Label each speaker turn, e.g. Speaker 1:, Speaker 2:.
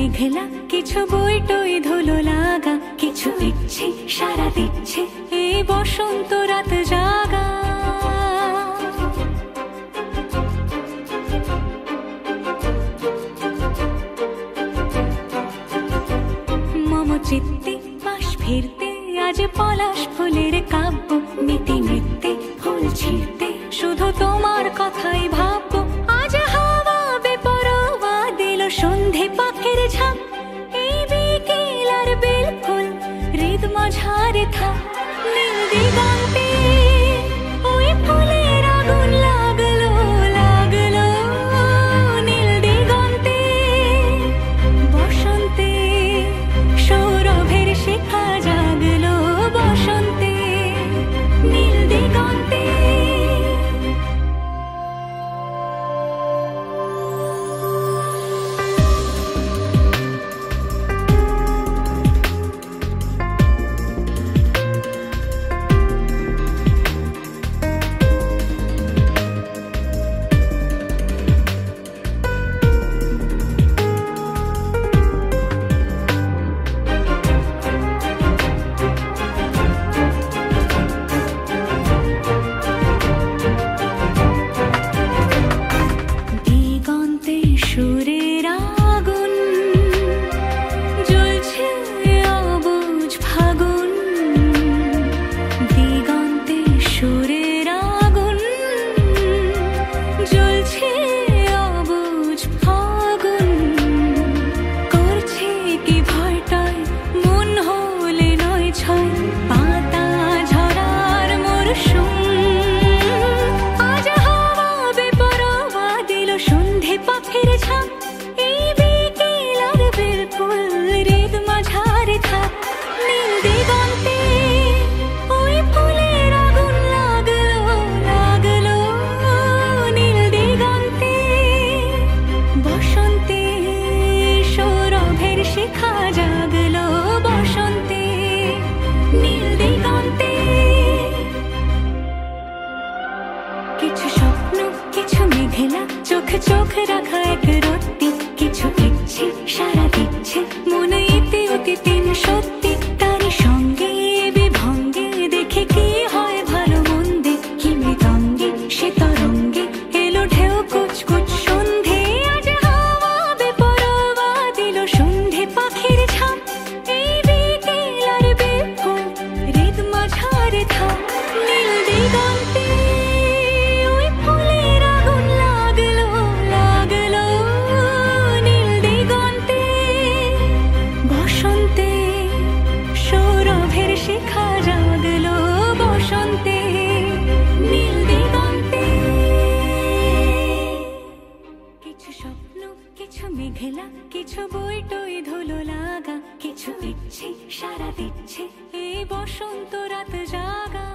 Speaker 1: মেঘলা, কিছু বই টই ধুলো লাগা, কিছু ইচ্ছে সারা দিচ্ছে এই বসন্ত রাত জাগা। মম চিত্তে পাশ ফিরতে আজ পলাশ ফুলের কাব্য, নিতে নিতে ফুল ছিঁড়তে শুধু তোমার কথাই ভাববো। আজ হাওয়া বেপরোয়া দিল সন্ধে পাখির ঝাঁক, এই বিকেল আর বিলকুল হৃদ মাঝারে থাক। নীল দিগন্তে ওই ফুলের আগুন লাগলো লাগলো, নীল দিগন্তে বসন্তে সৌরভের শিখা জাগলো, বসন্তে নীল দিগন্তে। সুরের আগুন জ্বলছে অবুঝ ফাগুন, দিগন্তে সুরের আগুন জ্বলছে অবুঝ ফাগুন। করছে কি ভয়টায় মন হলে নয় ছয়, পাতা ঝরার মরশুম। আজ হাওয়া বেপরোয়া দিল সন্ধে পাখির ঝাঁক, এই বিকেল আর বিলকুল হৃদ মাঝারে থাক। নীল দিগন্তে ওই ফুলের আগুন লাগলো লাগলো, নীল দিগন্তে বসন্তে সৌরভের শিখা জাগলো, বসন্তে নীল দিগন্তে। কিছু স্বপ্ন কিছু মেঘলা, চোখ চোখ রাখা এক রত্তি, কিছু ইচ্ছে সারা দিচ্ছে মনে ইতি অতি তিন সত্যি। তারই সঙ্গে বিভঙ্গে দেখে কি হয় ভালো মন্দে, কি মৃদঙ্গে সে তরঙ্গে এলো ঢেউ কুচকুচ সন্ধে। আজ হাওয়া বেপরোয়া দিল সন্ধে পাখির ঝাঁক, এই বিকেল আর বিলকুল হৃদ মাঝারে থাক। নীল দিগন্তে ওই ফুলের আগুন লাগলো লাগলো, নীল দিগন্তে বসন্তে সৌরভের শিখা জাগলো, বসন্তে নীল দিগন্তে। কিছু স্বপ্ন কিছু মেঘলা, কিছু বই টই ধুলো লাগা, কিছু ইচ্ছে সারা দিচ্ছে এই বসন্ত রাত জাগা।